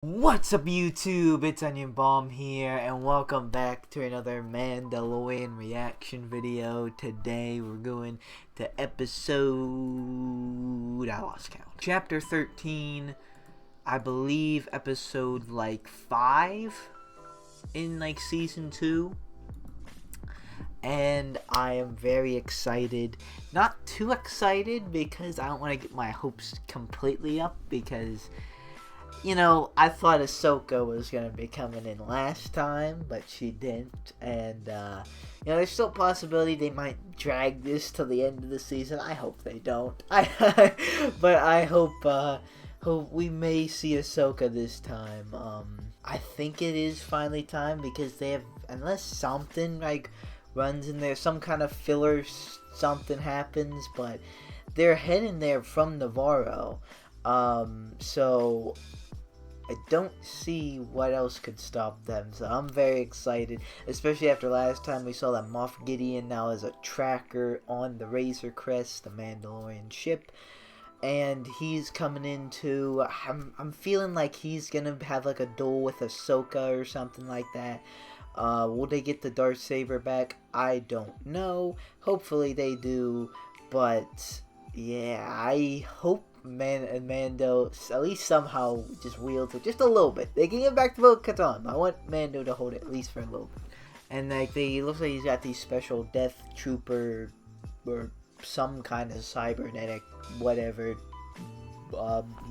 What's up YouTube, it's Onion Bomb here, and welcome back to another Mandalorian reaction video. Today we're going to episode, I lost count, chapter 13, I believe episode 5 in season 2. And I am very excited, not too excited because I don't want to get my hopes completely up because I thought Ahsoka was going to be coming in last time, but she didn't. And, there's still a possibility they might drag this to the end of the season. I hope they don't. But I hope we may see Ahsoka this time. I think it is finally time because they have, unless something, runs in there, some kind of filler, something happens, but they're heading there from Navarro. So I don't see what else could stop them, so I'm very excited, especially after last time we saw that Moff Gideon now as a tracker on the Razor Crest, the Mandalorian ship, and he's coming into, I'm feeling like he's gonna have a duel with Ahsoka or something like that. Will they get the Darksaber back? I don't know. Hopefully they do, but yeah, I hope Mando at least somehow just wields it just a little bit. They can get back to Bo-Katan. I want Mando to hold it at least for a little bit. And it looks like he's got these special Death Trooper or some kind of cybernetic whatever,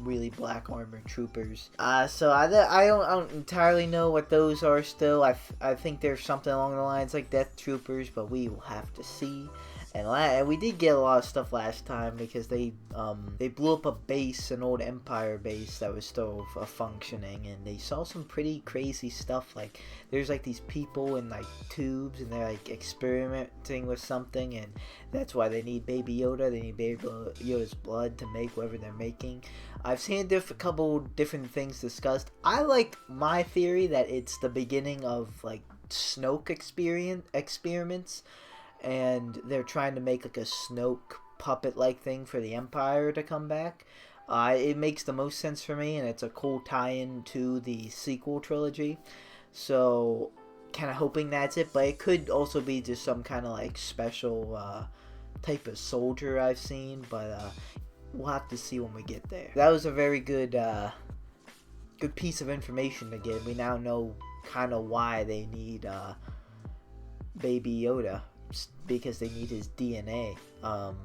really black armor troopers. So I don't entirely know what those are still. I think there's something along the lines like Death Troopers, but we will have to see. And we did get a lot of stuff last time because they blew up a base, an old Empire base that was still functioning, and they saw some pretty crazy stuff. Like there's these people in tubes, and they're experimenting with something, and that's why they need Baby Yoda. They need Baby Yoda's blood to make whatever they're making. I've seen a couple different things discussed. I like my theory that it's the beginning of Snoke experiments. And they're trying to make a Snoke puppet-like thing for the Empire to come back. It makes the most sense for me, and it's a cool tie-in to the sequel trilogy. So, kind of hoping that's it, but it could also be just some kind of special type of soldier I've seen, but we'll have to see when we get there. That was a very good good piece of information to get. We now know kind of why they need Baby Yoda. Because they need his DNA. God,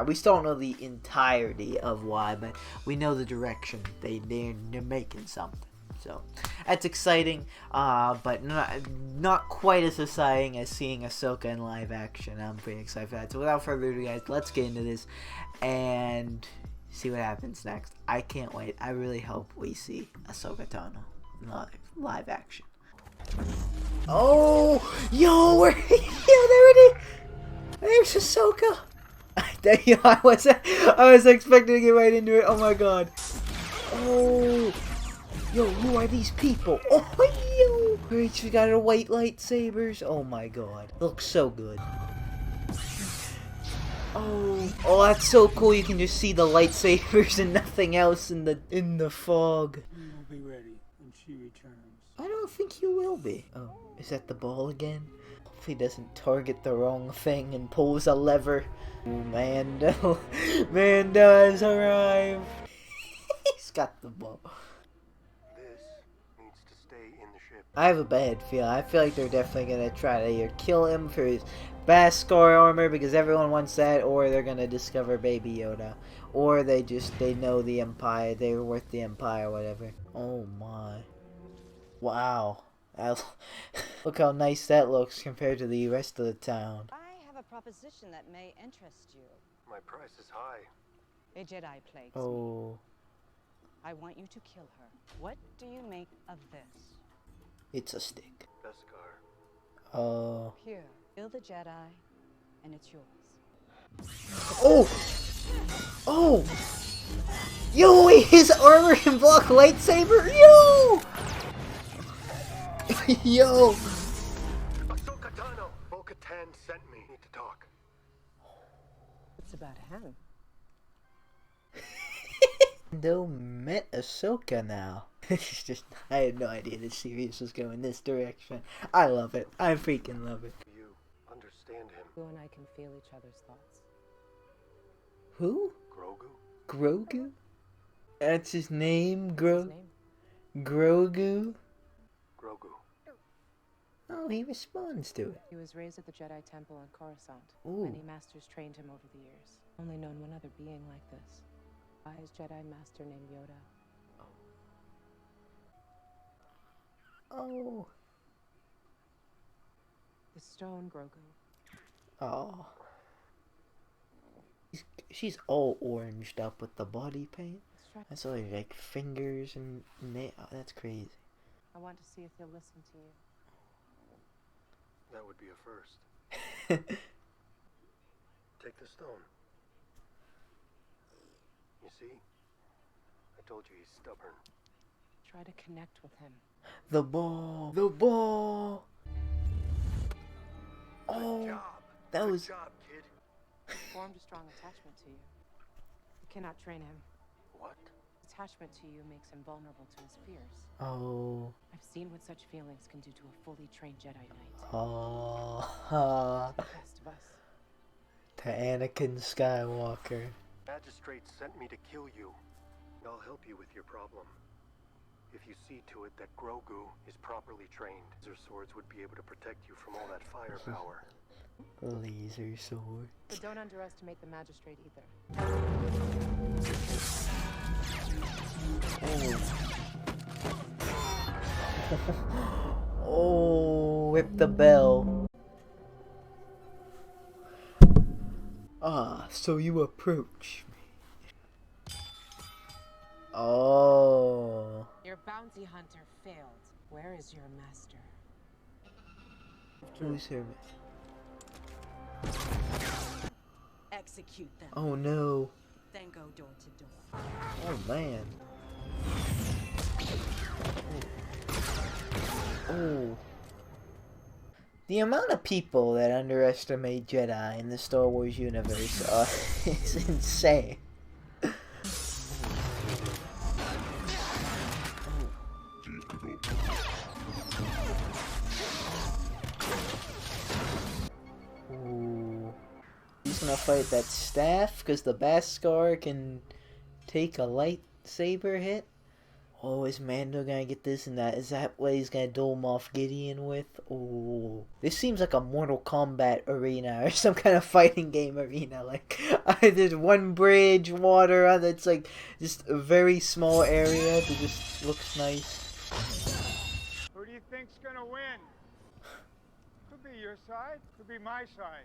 we still don't know the entirety of why, but we know the direction. They're making something. So that's exciting, but not quite as exciting as seeing Ahsoka in live action. I'm pretty excited for that. So without further ado, guys, let's get into this and see what happens next. I can't wait. I really hope we see Ahsoka Tano live action. Oh, yo, there it is. There's Ahsoka. I was expecting to get right into it. Oh my god. Oh, yo, who are these people? Oh, yo, she got her white lightsabers. Oh my god, looks so good. Oh, that's so cool. You can just see the lightsabers and nothing else in the fog. We'll be ready when she returns. I don't think he will be. Oh, is that the ball again? Hopefully he doesn't target the wrong thing and pulls a lever. Ooh, Mando has arrived. He's got the ball. This needs to stay in the ship. I have a bad feeling. I feel like they're definitely gonna try to either kill him for his Beskar armor because everyone wants that, or they're gonna discover Baby Yoda, or they know the Empire. They're worth the Empire, whatever. Oh my. Wow. Look how nice that looks compared to the rest of the town. I have a proposition that may interest you. My price is high. A Jedi plagues Oh. me. I want you to kill her. What do you make of this? It's a stick. Beskar. Oh. Here, kill the Jedi, and it's yours. Oh! Oh! Yo, his armor can block lightsaber! Yo! Yo! Ahsoka Tano! Bo-Katan sent me. Need to talk. It's about him. Mando met Ahsoka now. It's just, I had no idea the series was going this direction. I love it. I freaking love it. You understand him. You and I can feel each other's thoughts. Who? Grogu? Grogu? That's his name? His name? Grogu? Grogu. Oh, he responds to it. He was raised at the Jedi Temple on Coruscant. Ooh. Many masters trained him over the years. Only known one other being like this. Wise Jedi master named Yoda. Oh. The stone Grogu. Oh. She's all oranged up with the body paint. That's all like fingers and nails. Oh, that's crazy. I want to see if he'll listen to you. That would be a first. Take the stone. You see? I told you he's stubborn. Try to connect with him. The ball. The ball. Good Oh, job. that Good was. job, kid. He formed a strong attachment to you. You cannot train him. What? Attachment to you makes him vulnerable to his fears. Oh. I've seen what such feelings can do to a fully trained Jedi Knight. Oh. The best of us. To Anakin Skywalker. Magistrate sent me to kill you. I'll help you with your problem. If you see to it that Grogu is properly trained, laser swords would be able to protect you from all that firepower. Laser sword. But don't underestimate the magistrate either. Oh. Oh, whip the bell. Ah, so you approach me. Oh. Your bounty hunter failed. Where is your master? Who's her? Execute them. Oh no. Then go door to door. Oh man. Oh. The amount of people that underestimate Jedi in the Star Wars universe is insane. Ooh. He's gonna fight that staff because the Beskar can take a lightsaber hit. Oh, is Mando gonna get this and that? Is that what he's gonna duel Moff Gideon with? Oh, this seems like a Mortal Kombat arena or some kind of fighting game arena. Like, there's one bridge, water, that's like just a very small area that just looks nice. Who do you think's gonna win? Could be your side, could be my side.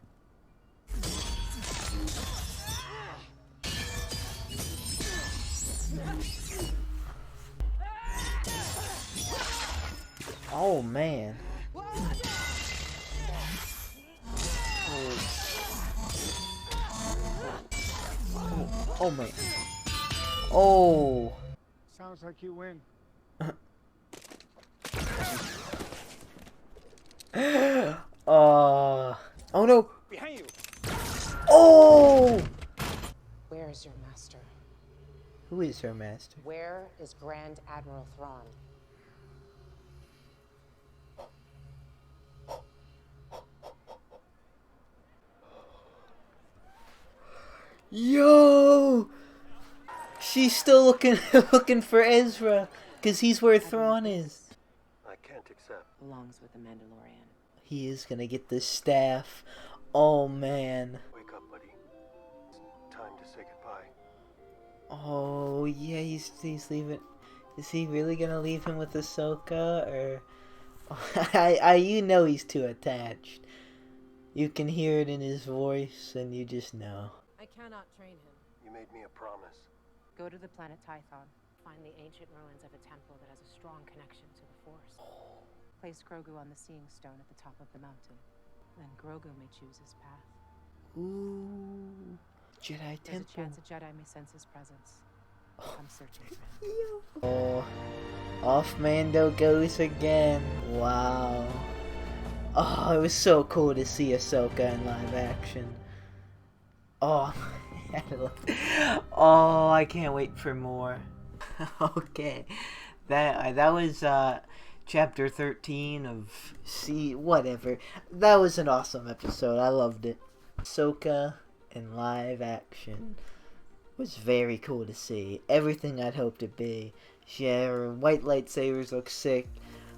Oh man. Oh man. Oh. Sounds like you win. Oh no. Behind you. Oh. Where is your master? Who is her master? Where is Grand Admiral Thrawn? Yo. She's still looking for Ezra, cause he's where Thrawn is. I can't accept. Belongs with the Mandalorian. He is gonna get the staff. Oh man. Wake up, buddy. It's time to say goodbye. Oh yeah, he's leaving. Is he really gonna leave him with Ahsoka, or? You know he's too attached. You can hear it in his voice, and you just know. I cannot train him. You made me a promise. Go to the planet Tython. Find the ancient ruins of a temple that has a strong connection to the Force. Place Grogu on the Seeing Stone at the top of the mountain. Then Grogu may choose his path. Ooh, Jedi There's Temple. a chance a Jedi may sense his presence. I'm searching for him. Oh, off Mando goes again. Wow. Oh, it was so cool to see Ahsoka in live action. Oh, Oh, I can't wait for more. Okay, that was chapter 13 of whatever. That was an awesome episode. I loved it. Ahsoka in live action was very cool to see. Everything I'd hoped it'd be. Her white lightsabers look sick.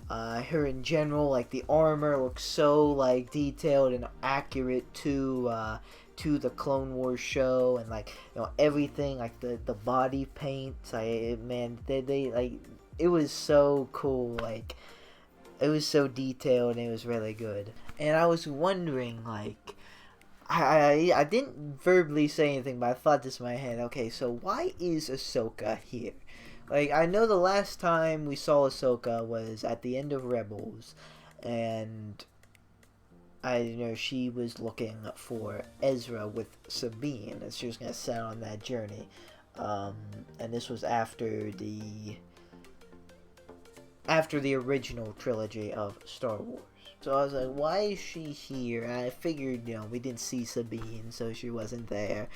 Her in general, like the armor looks so like detailed and accurate to the Clone Wars show, and like, you know, everything, like the body paint. Man, they like, it was so cool. Like, it was so detailed and it was really good. And I was wondering, like, I didn't verbally say anything, but I thought this in my head. Okay, so why is Ahsoka here? Like, I know the last time we saw Ahsoka was at the end of Rebels, and she was looking for Ezra with Sabine, and she was going to set on that journey. And this was after the original trilogy of Star Wars. So I was like, why is she here? And I figured, we didn't see Sabine, so she wasn't there.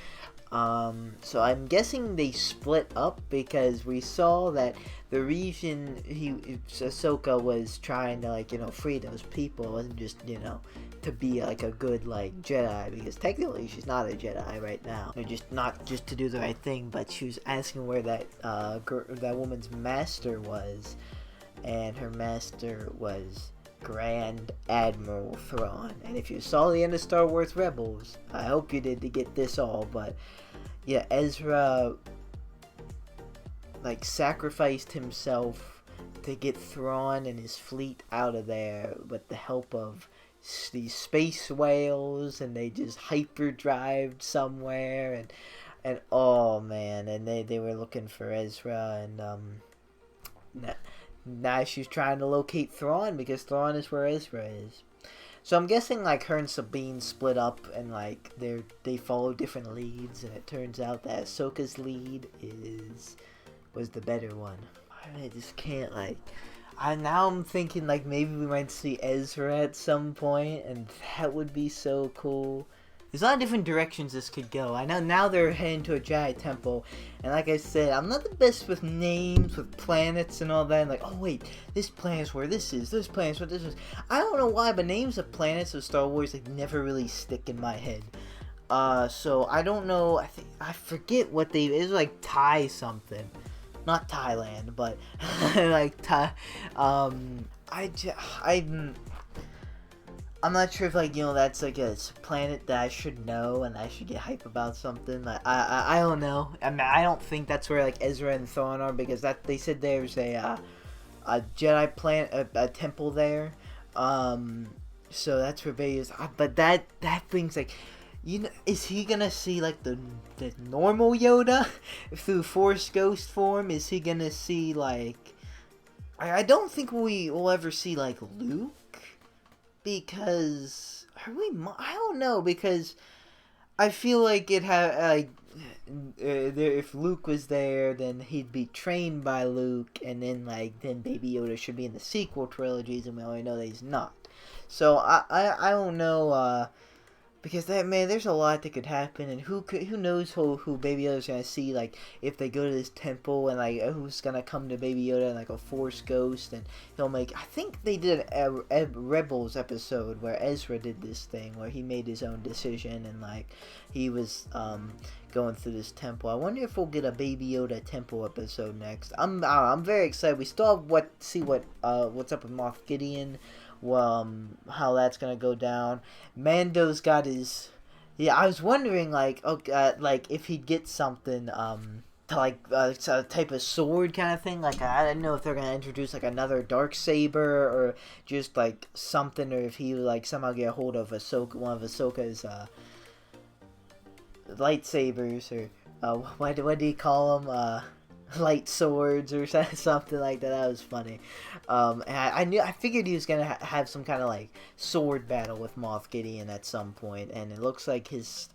So I'm guessing they split up because we saw that the reason Ahsoka was trying to, free those people wasn't just, to be like a good, Jedi, because technically she's not a Jedi right now. Not just to do the right thing, but she was asking where that woman's master was, and her master was Grand Admiral Thrawn. And if you saw the end of Star Wars Rebels, I hope you did to get this all, but yeah, Ezra sacrificed himself to get Thrawn and his fleet out of there with the help of these space whales, and they just hyperdrived somewhere, and oh man, and they were looking for Ezra, and now she's trying to locate Thrawn because Thrawn is where Ezra is. So I'm guessing her and Sabine split up, and they follow different leads, and it turns out that Ahsoka's lead was the better one. I just can't now I'm thinking maybe we might see Ezra at some point, and that would be so cool. There's a lot of different directions this could go. I know now they're heading to a Jedi temple, and like I said, I'm not the best with names, with planets and all that. And oh wait, this planet's where this is, this planet's where this is. I don't know why, but names of planets of Star Wars never really stick in my head. So I don't know. I forget what it was Thai something, not Thailand, but Thai. I'm not sure if that's a planet that I should know and I should get hype about something. I don't know. I mean, I don't think that's where Ezra and Thrawn are, because they said there's a Jedi planet, a temple there. So that's where Vader is. But that brings is he gonna see the normal Yoda through Force Ghost form? Is he gonna see I don't think we will ever see Luke. Because I don't know, because I feel it had if Luke was there, then he'd be trained by Luke, and then then Baby Yoda should be in the sequel trilogies, and we already know that he's not. So I don't know, because there's a lot that could happen, and who knows who Baby Yoda's gonna see, if they go to this temple, and who's gonna come to Baby Yoda, and a Force Ghost, and he'll make. I think they did a Rebels episode where Ezra did this thing where he made his own decision, and he was going through this temple. I wonder if we'll get a Baby Yoda temple episode next. I'm very excited. We still have what's up with Moff Gideon. How that's gonna go down. Mando's got his. Yeah, I was wondering if he'd get something a type of sword kind of thing. I didn't know if they're gonna introduce another Darksaber, or just something, or if he would somehow get a hold of one of Ahsoka's lightsabers, or what do you call them? Light swords or something like that. That was funny. And I figured he was gonna have some kind of sword battle with Moff Gideon at some point, and it looks like his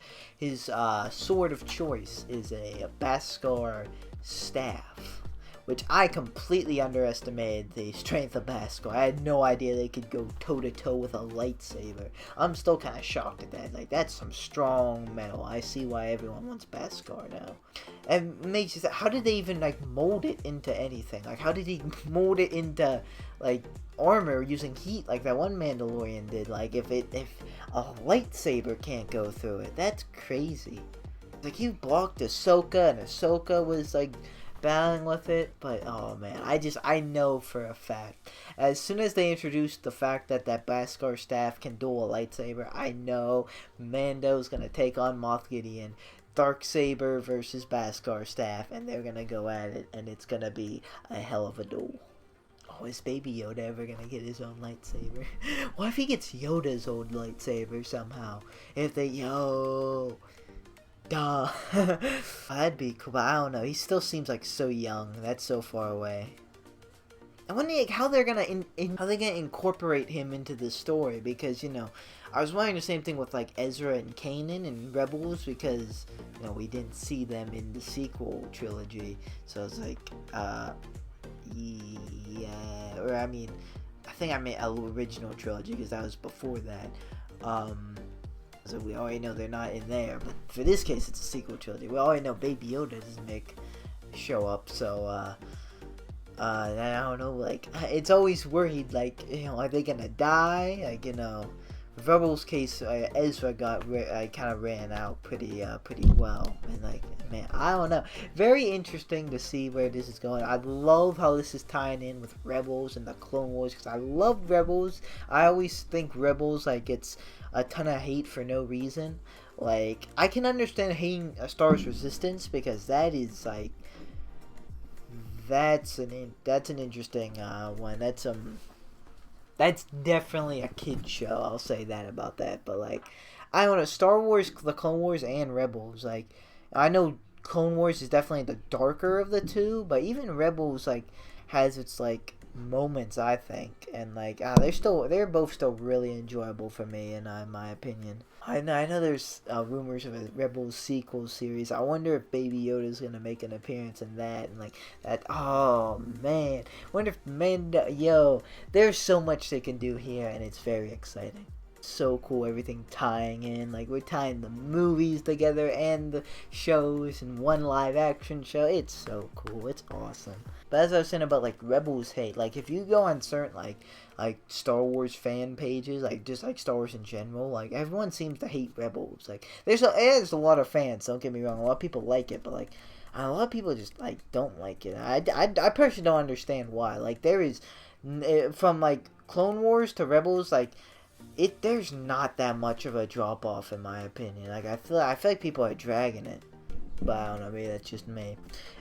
sword of choice is a Beskar staff, which I completely underestimated the strength of Beskar. I had no idea they could go toe-to-toe with a lightsaber. I'm still kind of shocked at that. Like, that's some strong metal. I see why everyone wants Beskar now. And makes you say, how did they even, like, mold it into anything? Like, how did he mold it into, like, armor using heat like that one Mandalorian did? Like, if a lightsaber can't go through it, that's crazy. Like, he blocked Ahsoka, and Ahsoka was, like, battling with it, but oh man, I know for a fact, as soon as they introduced the fact that Beskar staff can duel a lightsaber, I know Mando's gonna take on Moff Gideon, Darksaber versus Beskar staff, and they're gonna go at it, and it's gonna be a hell of a duel. Oh, is Baby Yoda ever gonna get his own lightsaber? What if he gets Yoda's own lightsaber somehow? If they, duh. That'd be cool, but I don't know. He still seems like so young. That's so far away. I wonder like, how they're gonna incorporate him into the story, because I was wondering the same thing with like Ezra and Kanan and Rebels, because we didn't see them in the sequel trilogy. So it's like yeah, or I mean, I think I meant original trilogy because that was before that. So we already know they're not in there, but for this case, it's a sequel trilogy. We already know Baby Yoda doesn't show up, so I don't know. Like, it's always worried, like, are they gonna die? Like, Rebels case, Ezra got kind of ran out pretty well, and like, man, I don't know. Very interesting to see where this is going. I love how this is tying in with Rebels and the Clone Wars, because I love Rebels. I always think Rebels like gets a ton of hate for no reason. Like, I can understand hating Star Wars Resistance, because that is like, that's an interesting one. That's definitely a kid show. I'll say that about that. But like, I don't know, Star Wars, the Clone Wars, and Rebels. Like, I know Clone Wars is definitely the darker of the two, but even Rebels like has its like moments, I think, and like they're both still really enjoyable for me, in my opinion. I know there's rumors of a Rebels sequel series. I wonder if Baby Yoda is gonna make an appearance in that, and like that. Oh man, wonder if there's so much they can do here, and it's very exciting. So cool, everything tying in, like we're tying the movies together and the shows in one live action show. It's so cool, it's awesome. But as I was saying about like Rebels hate, like if you go on certain like Star Wars fan pages, like just like Star Wars in general, like everyone seems to hate Rebels. Like there's a lot of fans, don't get me wrong, a lot of people like it, but like a lot of people just like don't like it. I personally don't understand why. Like there is, from like Clone Wars to Rebels, like there's not that much of a drop off, in my opinion. Like I feel like people are dragging it, but I don't know, maybe that's just me.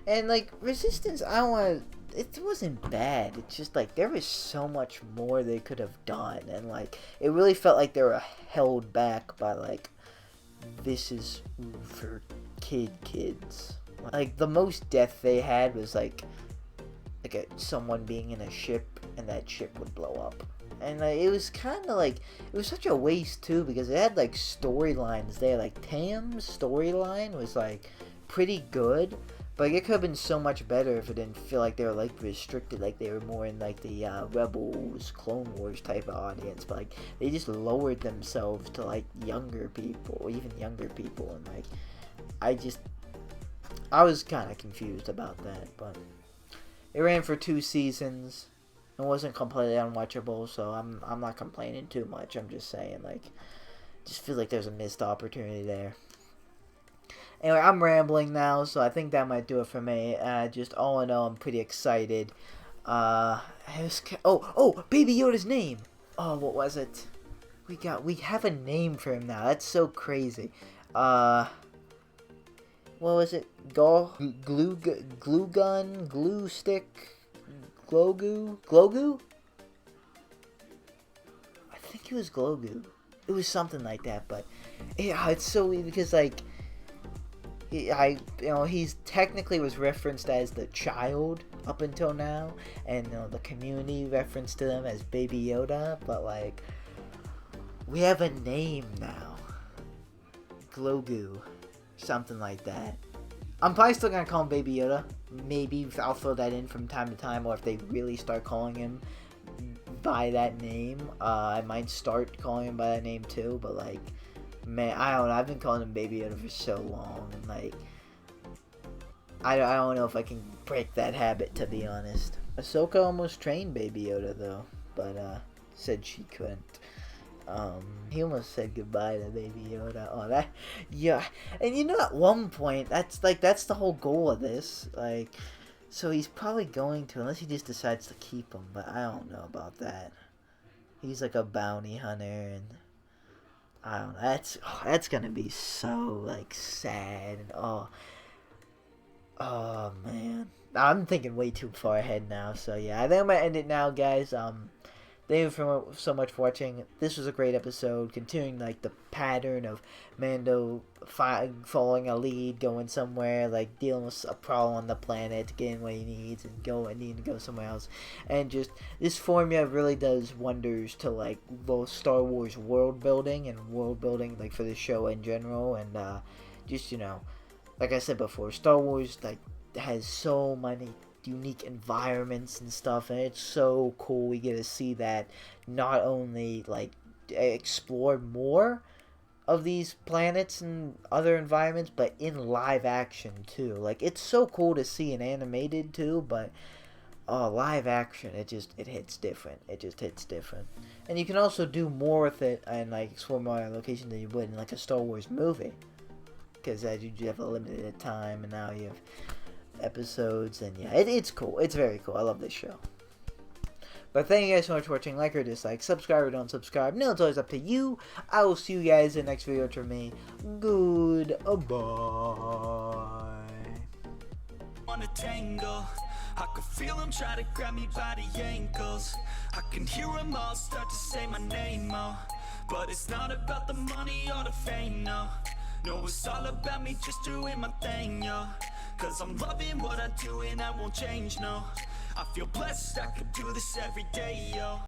And like Resistance, it wasn't bad. It's just like there was so much more they could have done, and like it really felt like they were held back by like, this is for kids. Like the most death they had was like someone being in a ship and that ship would blow up. And like, it was kind of like, it was such a waste too, because it had like storylines there. Like Tam's storyline was like pretty good, but it could have been so much better if it didn't feel like they were like restricted, like they were more in like the Rebels, Clone Wars type of audience. But like they just lowered themselves to like younger people, even younger people, and like I was kind of confused about that. But it ran for 2 seasons. It wasn't completely unwatchable, so I'm not complaining too much. I'm just saying, like, just feel like there's a missed opportunity there. Anyway, I'm rambling now, so I think that might do it for me. Just all in all, I'm pretty excited. Baby Yoda's name. Oh, what was it? We have a name for him now. That's so crazy. What was it? Glue gun, glue stick. Glogu? I think it was Glogu. It was something like that, but yeah, it's so weird because like he's technically was referenced as the child up until now, and the community referenced to him as Baby Yoda, but like we have a name now. Glogu. Something like that. I'm probably still gonna call him Baby Yoda. Maybe I'll throw that in from time to time, or if they really start calling him by that name, I might start calling him by that name too. But like, man, I don't know. I've been calling him Baby Yoda for so long, and like, I don't know if I can break that habit, to be honest. Ahsoka almost trained Baby Yoda though, but said she couldn't. He almost said goodbye to Baby Yoda. Oh, that, yeah. And you know, at one point, that's the whole goal of this. Like, so he's probably going to, unless he just decides to keep him. But I don't know about that. He's like a bounty hunter, and I don't know. That's gonna be so like sad. And oh man, I'm thinking way too far ahead now. So yeah, I think I'm gonna end it now, guys. Thank you so much for watching. This was a great episode, continuing like the pattern of Mando following a lead, going somewhere, like dealing with a problem on the planet, getting what he needs, and needing to go somewhere else. And just this formula really does wonders to like both Star Wars world building like for the show in general. And just, you know, like I said before, Star Wars like has so many unique environments and stuff, and it's so cool we get to see that not only like explore more of these planets and other environments, but in live action too. Like, it's so cool to see an animated too, but live action, it hits different. It just hits different. And you can also do more with it and like explore more locations than you would in like a Star Wars movie, because you have a limited time, and now you have episodes, and yeah, it's cool. It's very cool. I love this show. But thank you guys so much for watching. Like or dislike, subscribe or don't subscribe. No, it's always up to you. I will see you guys in the next video. For me, goodbye. On a tangle, I could feel them try to grab me by the ankles. I can hear them all start to say my name, oh. But it's not about the money or the fame, no. No, it's all about me just doing my thing, yo. Cause I'm loving what I do and I won't change, no. I feel blessed, I could do this every day, yo.